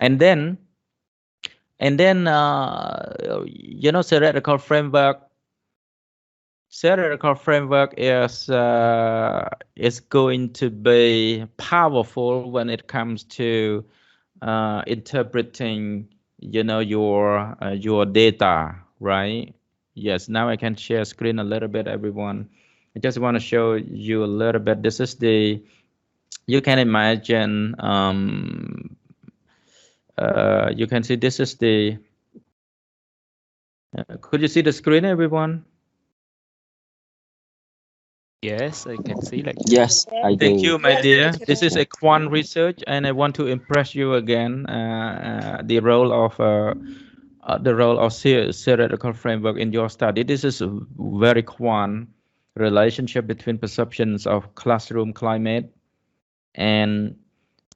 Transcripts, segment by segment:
And then theoretical framework. Theoretical framework is going to be powerful when it comes to interpreting, your data, right? Yes. Now I can share screen a little bit, everyone. I just want to show you a little bit. This is the You can imagine. You can see this is the. Could you see the screen, everyone? Yes, I can see like that. Yes, I Thank do. you, my dear. This is a quant research, and I want to impress you again. The role of theoretical framework in your study. This is a very quant relationship between perceptions of classroom climate and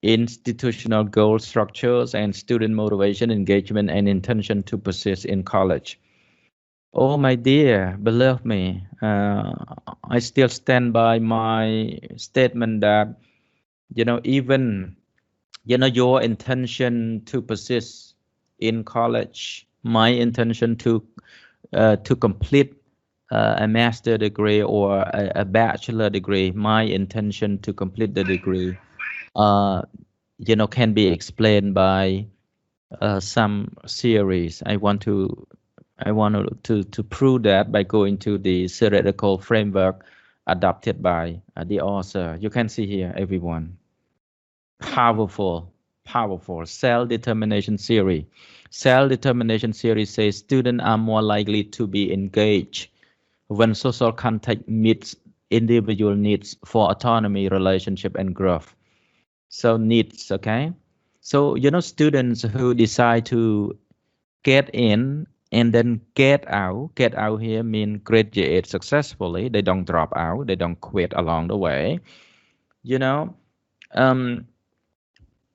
institutional goal structures and student motivation, engagement, and intention to persist in college. Oh, my dear, believe me, I still stand by my statement that, even, your intention to persist in college, my intention to complete a master degree or a bachelor degree, my intention to complete the degree, uh, can be explained by some series. I want to prove that by going to the theoretical framework adopted by the author. You can see here, everyone. Powerful, powerful self-determination theory. Self-determination theory says students are more likely to be engaged when social context meets individual needs for autonomy, relationship, and growth. So needs, okay? So, students who decide to get in and then get out here mean graduate successfully. They don't drop out, they don't quit along the way. You know, um,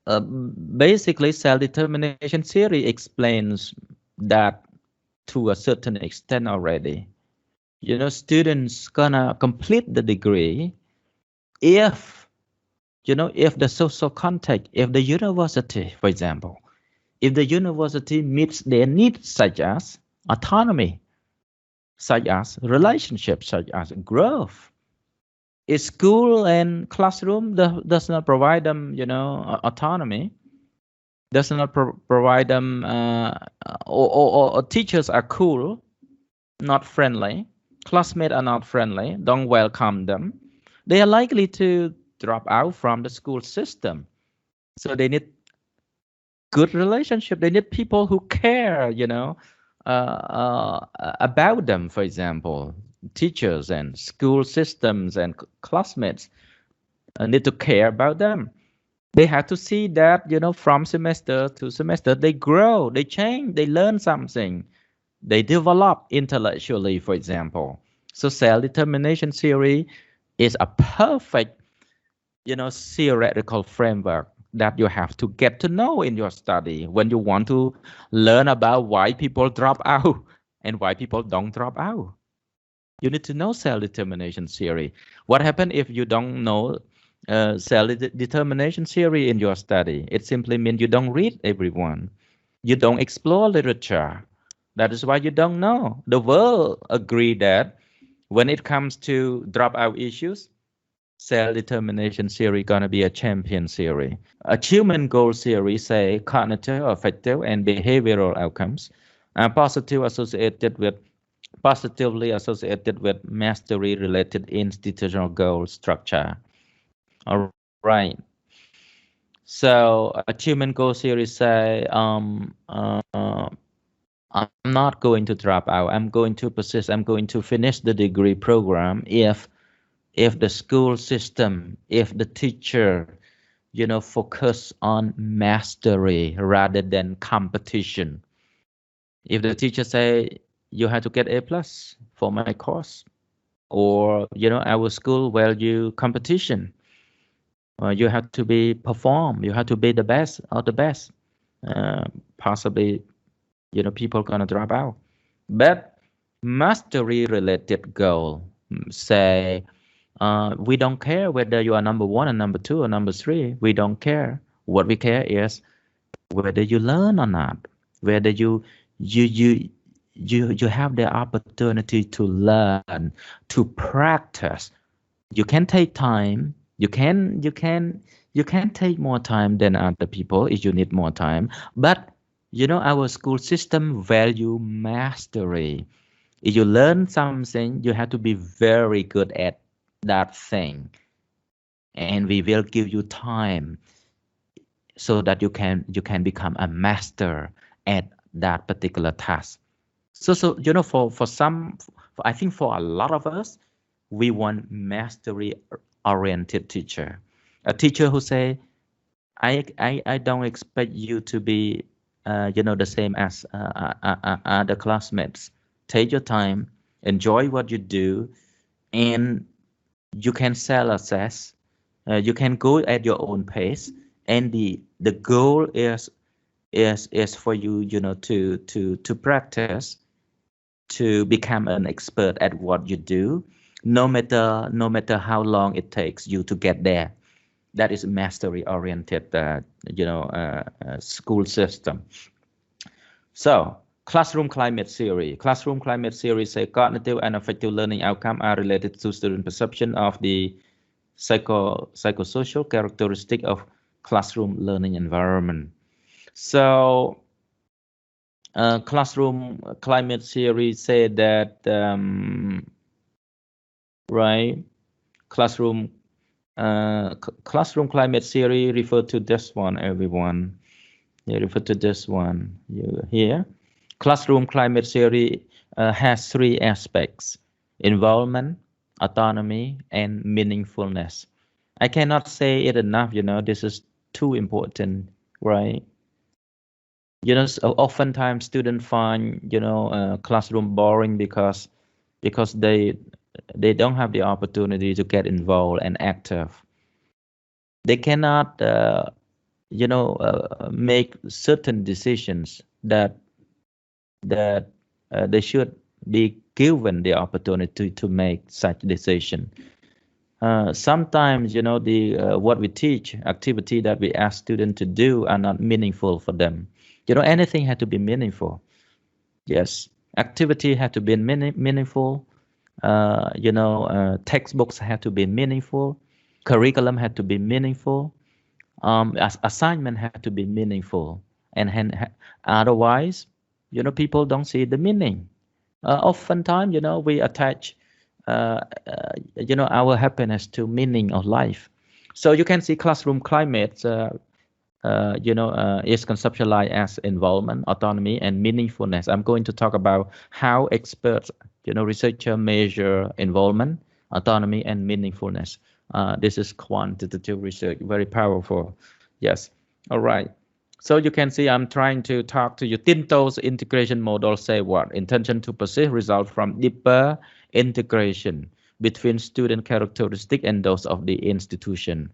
Basically, self-determination theory explains that to a certain extent already. Students gonna complete the degree if, if the social context, if the university, for example, if the university meets their needs, such as autonomy, such as relationships, such as growth. If school and classroom does not provide them, autonomy, does not provide them, or teachers are cool, not friendly, classmates are not friendly, don't welcome them, they are likely to drop out from the school system. So they need good relationship. They need people who care, about them. For example, teachers and school systems and classmates need to care about them. They have to see that, from semester to semester, they grow, they change, they learn something, they develop intellectually, for example. So self-determination theory is a perfect, theoretical framework that you have to get to know in your study when you want to learn about why people drop out and why people don't drop out. You need to know self-determination theory. What happens if you don't know self-determination theory in your study? It simply means you don't read, everyone. You don't explore literature. That is why you don't know. The world agree that when it comes to dropout issues, self-determination theory gonna be a champion theory. Achievement goal theory say cognitive, affective, and behavioral outcomes are positively associated with mastery-related institutional goal structure. All right. So achievement goal theory say, I'm not going to drop out. I'm going to persist. I'm going to finish the degree program if the school system, if the teacher, focus on mastery rather than competition. If the teacher say you have to get A plus for my course, or our school value competition, you have to be perform, you have to be the best of the best. Possibly, people gonna drop out. But mastery related goal say, we don't care whether you are number one or number two or number three. We don't care. What we care is whether you learn or not, whether you you you have the opportunity to learn, to practice. You can take time. You can take more time than other people if you need more time. But our school system value mastery. If you learn something, you have to be very good at that thing, and we will give you time so that you can become a master at that particular task. So for some, I think for a lot of us, we want mastery oriented teacher, a teacher who say, I don't expect you to be the same as other classmates. Take your time, enjoy what you do, and you can self assess. You can go at your own pace, and the goal is for you, to practice, to become an expert at what you do, no matter how long it takes you to get there. That is mastery oriented, school system. So classroom climate theory. Classroom climate theory say cognitive and affective learning outcome are related to student perception of the psychosocial characteristic of classroom learning environment. So classroom climate theory say that right, classroom classroom climate theory refer to this one, everyone. You refer to this one here. Classroom climate theory has three aspects: involvement, autonomy, and meaningfulness. I cannot say it enough, this is too important, right? So oftentimes students find, classroom boring because they don't have the opportunity to get involved and active. They cannot, make certain decisions that they should be given the opportunity to make such decision. Sometimes, the what we teach, activity that we ask students to do are not meaningful for them. Anything had to be meaningful. Yes, activity had to be meaningful. Textbooks had to be meaningful. Curriculum had to be meaningful. Assignment had to be meaningful, and otherwise, people don't see the meaning. Oftentimes, we attach, our happiness to meaning of life. So you can see classroom climate, is conceptualized as involvement, autonomy, and meaningfulness. I'm going to talk about how experts, researchers measure involvement, autonomy, and meaningfulness. This is quantitative research, very powerful. Yes. All right. So you can see I'm trying to talk to you. Tinto's integration model say what? Intention to persist result from deeper integration between student characteristic and those of the institution.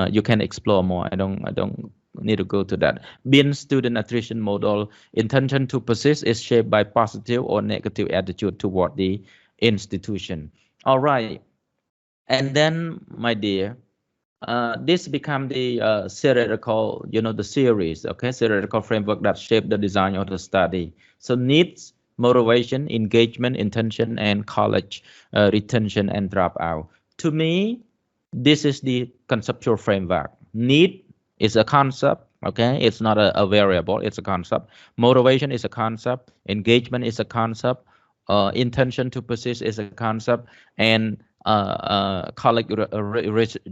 You can explore more. I don't need to go to that. Bin student attrition model, intention to persist is shaped by positive or negative attitude toward the institution. All right. And then, my dear, this become the theoretical, the series, okay, theoretical framework that shape the design of the study. So needs, motivation, engagement, intention, and college retention and dropout. To me, this is the conceptual framework. Need is a concept, okay? It's not a variable, it's a concept. Motivation is a concept. Engagement is a concept. Intention to persist is a concept. And college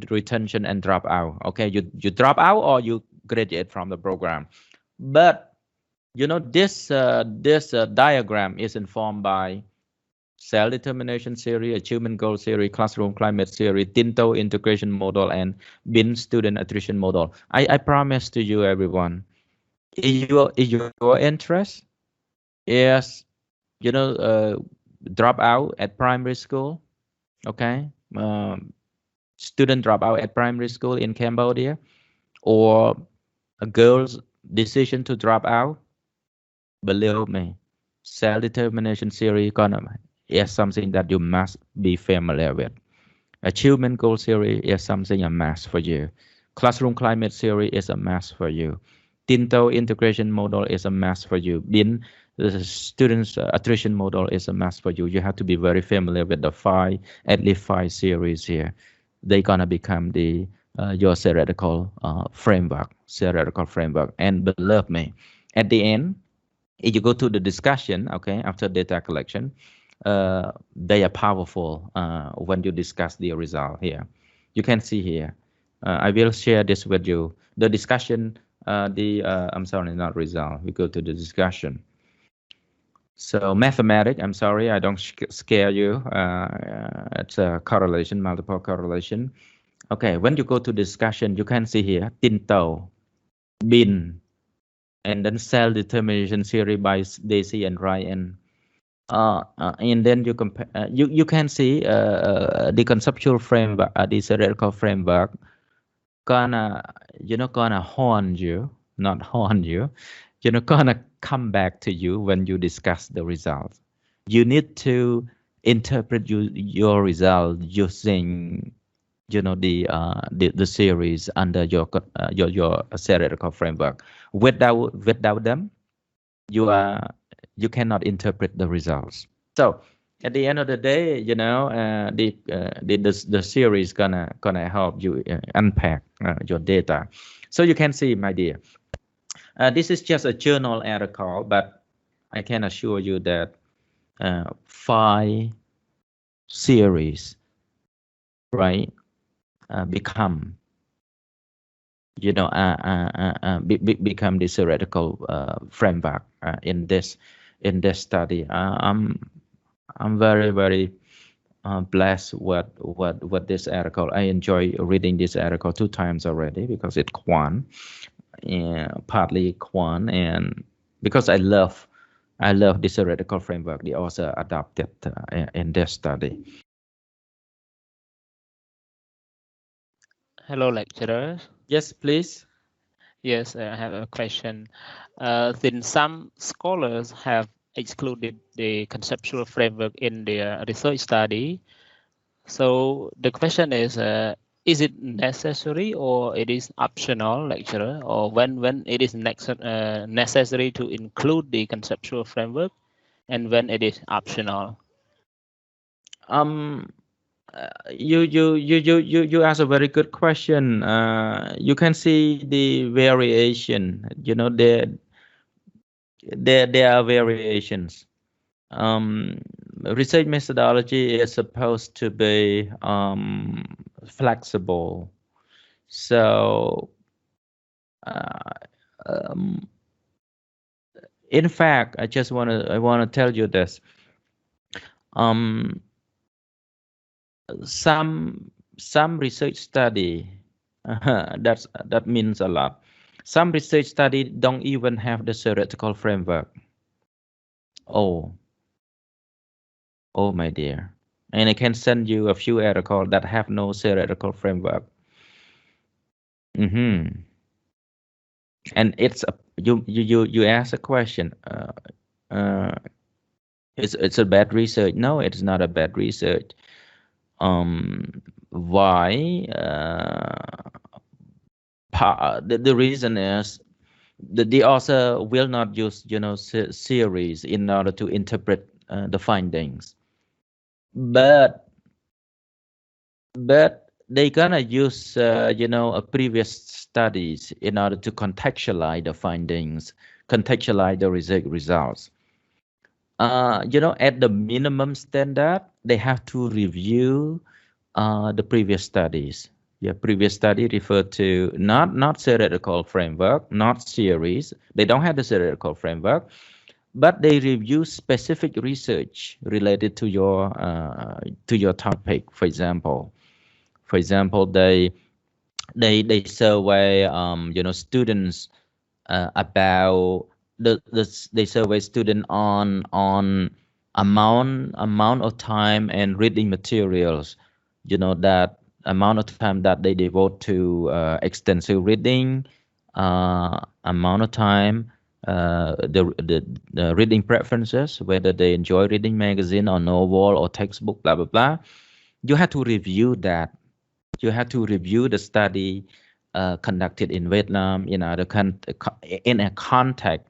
retention and dropout. Okay, you drop out or you graduate from the program. But this diagram is informed by self-determination theory, achievement goal theory, classroom climate theory, Tinto integration model, and Bin student attrition model. I promise to you, everyone, if your interest is, drop out at primary school, okay, student drop out at primary school in Cambodia, or a girl's decision to drop out, believe me, self-determination theory is something that you must be familiar with. Achievement goal theory is something a must for you. Classroom climate theory is a must for you. Tinto integration model is a must for you. Bin, the students attrition model is a must for you. You have to be very familiar with the at least 5 series here. They're gonna become your theoretical framework. And believe me, at the end, if you go to the discussion, okay, after data collection, they are powerful when you discuss the result here. You can see here. I will share this with you. The discussion, I'm sorry, not result. We go to the discussion. So mathematics, I'm sorry, I don't scare you. It's a correlation, multiple correlation. Okay, when you go to discussion, you can see here, Tinto, Bin, and then cell determination theory by Daisy and Ryan. And then you compare. You can see the conceptual framework, the theoretical framework, gonna gonna haunt you, not haunt you, gonna come back to you when you discuss the results. You need to interpret your result using the series under your theoretical framework. Without them, you cannot interpret the results. So at the end of the day, the series gonna help you unpack your data. So you can see, my dear, this is just a journal article, but I can assure you that 5 series, right, become become the theoretical framework in this study. I'm very blessed with this article. I enjoy reading this article 2 times already because it's quant, partly quant, and because I love this theoretical framework the author adopted in this study. Hello, lecturers. Yes, please. Yes, I have a question. Since some scholars have excluded the conceptual framework in their research study, so the question is it necessary or it is optional, lecturer, or when it is necessary to include the conceptual framework and when it is optional? You ask a very good question. You can see the variation. There are variations. Research methodology is supposed to be flexible. So, in fact, I want to tell you this. Some research study that means a lot. Some research study don't even have the theoretical framework. Oh, my dear. And I can send you a few articles that have no theoretical framework. And it's you ask a question. It's a bad research. No, it's not a bad research. Why? The reason is the author will not use series in order to interpret the findings, but they gonna use a previous studies in order to contextualize the findings, contextualize the results. At the minimum standard, they have to review the previous studies. Previous study refer to not theoretical framework, not series. They don't have the theoretical framework, but they review specific research related to your topic. For example, they survey students about they survey student on amount of time and reading materials, that amount of time that they devote to extensive reading, amount of time, the reading preferences, whether they enjoy reading magazine or novel or textbook, blah blah blah. You have to review that. You have to review the study conducted in Vietnam, in in a context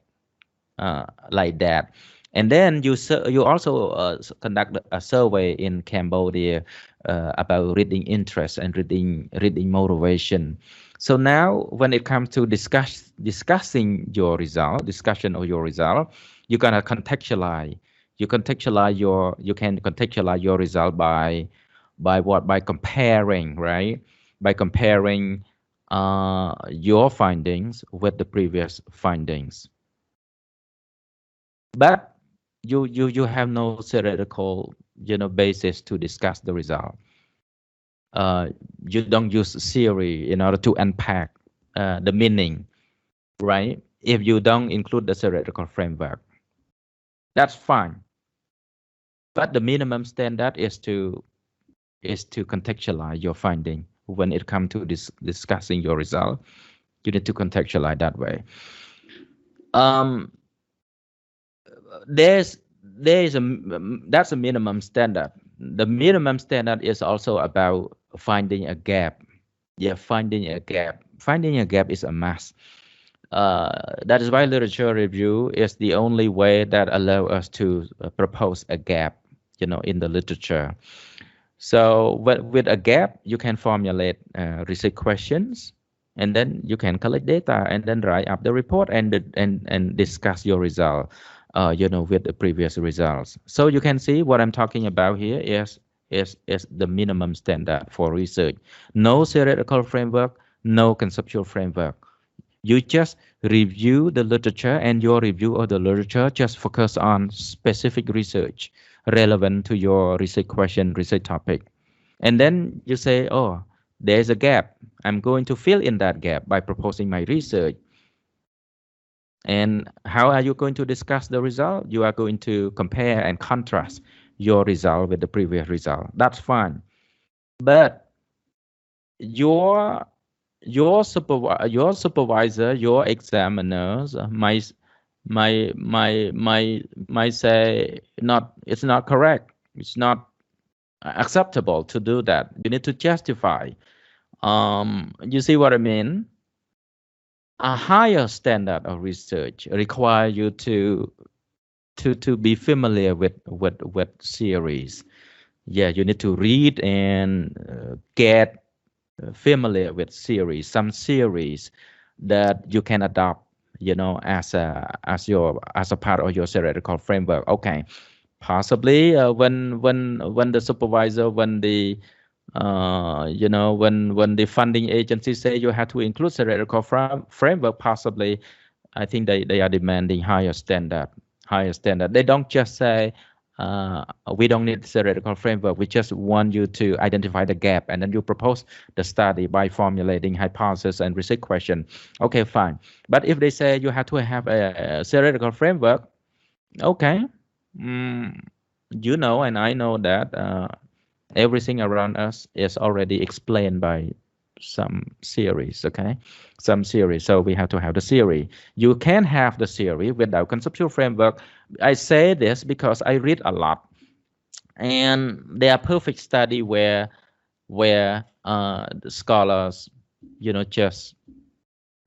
like that. And then you also conduct a survey in Cambodia about reading interest and reading motivation. So now, when it comes to discussing your result, discussion of your result, you're gonna contextualize. You can contextualize your result by what? By comparing, right? By comparing your findings with the previous findings. But you have no theoretical basis to discuss the result. You don't use theory in order to unpack the meaning, right? If you don't include the theoretical framework, that's fine. But the minimum standard is to contextualize your finding when it comes to discussing your result. You need to contextualize that way. That's a minimum standard. The minimum standard is also about finding a gap. Yeah, finding a gap. Finding a gap is a must. That is why literature review is the only way that allow us to propose a gap, in the literature. So with a gap, you can formulate research questions, and then you can collect data, and then write up the report and discuss your result, with the previous results. So you can see what I'm talking about here is the minimum standard for research. No theoretical framework, no conceptual framework. You just review the literature, and your review of the literature just focus on specific research relevant to your research question, research topic. And then you say, oh, there's a gap. I'm going to fill in that gap by proposing my research. And how are you going to discuss the result? You are going to compare and contrast your result with the previous result. That's fine. But your supervisor, your examiners might say it's not correct. It's not acceptable to do that. You need to justify. You see what I mean? A higher standard of research require you to be familiar with series. Yeah, you need to read and get familiar with series. Some series that you can adopt, as a part of your theoretical framework. Okay, possibly when the supervisor, when the when the funding agency say you have to include theoretical framework, possibly I think they are demanding higher standard. They don't just say we don't need theoretical framework. We just want you to identify the gap, and then you propose the study by formulating hypothesis and research question. Okay, fine. But if they say you have to have a theoretical framework, okay, and I know that everything around us is already explained by some series, okay? Some series. So we have to have the theory. You can have the theory without conceptual framework. I say this because I read a lot, and there are perfect study where the scholars,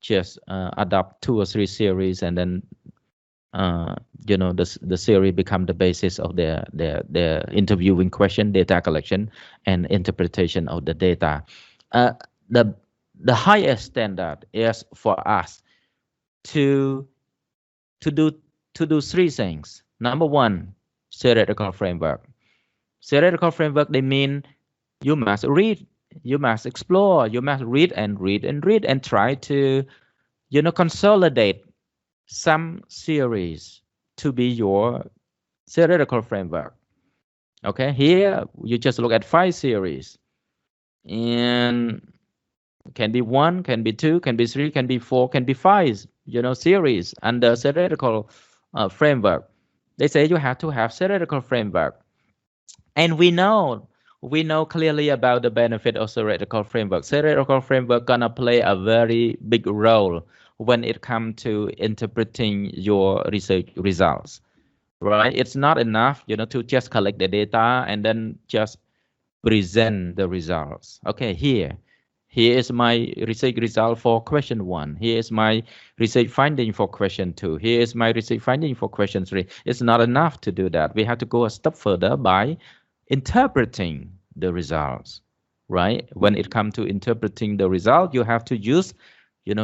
just adopt 2 or 3 series, and then the theory become the basis of their interviewing question, data collection, and interpretation of the data. The highest standard is for us to do 3 things. Number 1, theoretical framework. Theoretical framework, they mean you must read, you must explore, you must read and read and read and try to consolidate some series to be your theoretical framework. Okay, here you just look at 5 series, and can be 1, can be 2, can be 3, can be 4, can be 5, series under theoretical framework. They say you have to have theoretical framework, and we know clearly about the benefit of theoretical framework. Theoretical framework gonna play a very big role when it comes to interpreting your research results, right? It's not enough, to just collect the data and then just present the results. Okay, here Here is my research result for question 1. Here is my research finding for question 2. Here is my research finding for question 3. It's not enough to do that. We have to go a step further by interpreting the results, right? When it comes to interpreting the result, you have to use,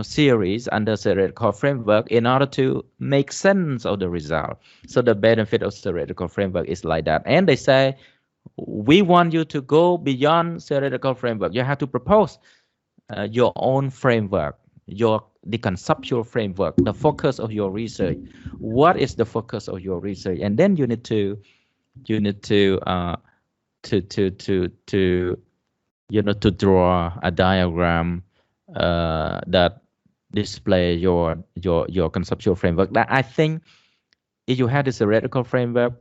series under theoretical framework in order to make sense of the result. So the benefit of theoretical framework is like that. And they say, we want you to go beyond theoretical framework. You have to propose your own framework, the conceptual framework, the focus of your research. What is the focus of your research? And then you need to draw a diagram that display your conceptual framework. That, I think, if you have this theoretical framework,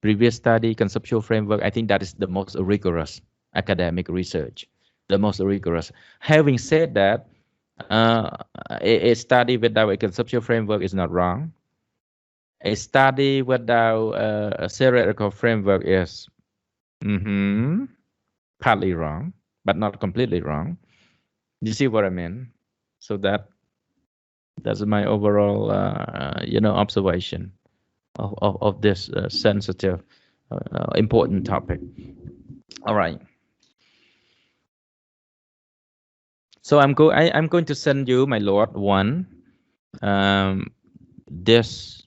previous study, conceptual framework, I think that is the most rigorous academic research, the most rigorous. Having said that, a study without a conceptual framework is not wrong. A study without a theoretical framework is partly wrong, but not completely wrong. You see what I mean? So that's my overall, observation of this sensitive, important topic. All right. So I'm going to send you, my lord, this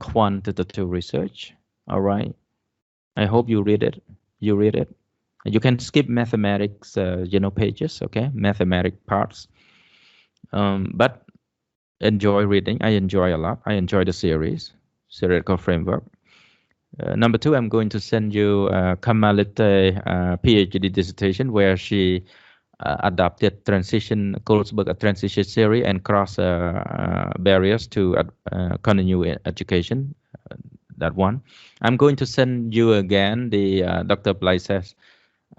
quantitative research. All right. I hope you read it. You read it. You can skip mathematics, pages. Okay, mathematic parts. But enjoy reading. I enjoy a lot. I enjoy the series, theoretical framework. Number 2, I'm going to send you Kamalite PhD dissertation, where she adopted Kolsberg transition theory and cross barriers to continue education. That one. I'm going to send you again the Dr. Blaise's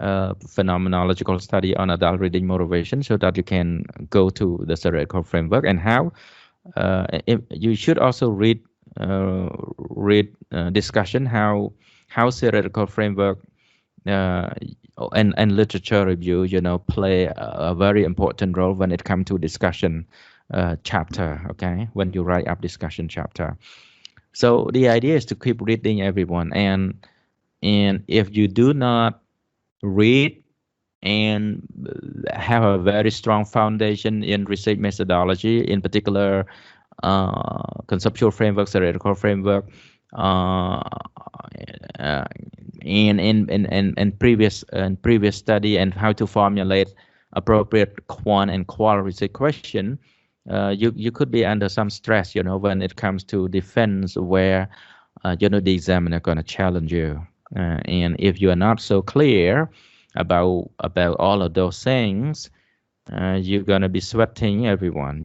phenomenological study on adult reading motivation, so that you can go to the theoretical framework, and how you should also read discussion how theoretical framework and literature review, play a very important role when it comes to discussion chapter. Okay, when you write up discussion chapter. So the idea is to keep reading, everyone, and if you do not read and have a very strong foundation in research methodology, in particular conceptual framework, theoretical framework, in previous study, and how to formulate appropriate quant and qual research question, you could be under some stress, when it comes to defense, where the examiner gonna challenge you, and if you are not so clear about all of those things, you're gonna be sweating, everyone.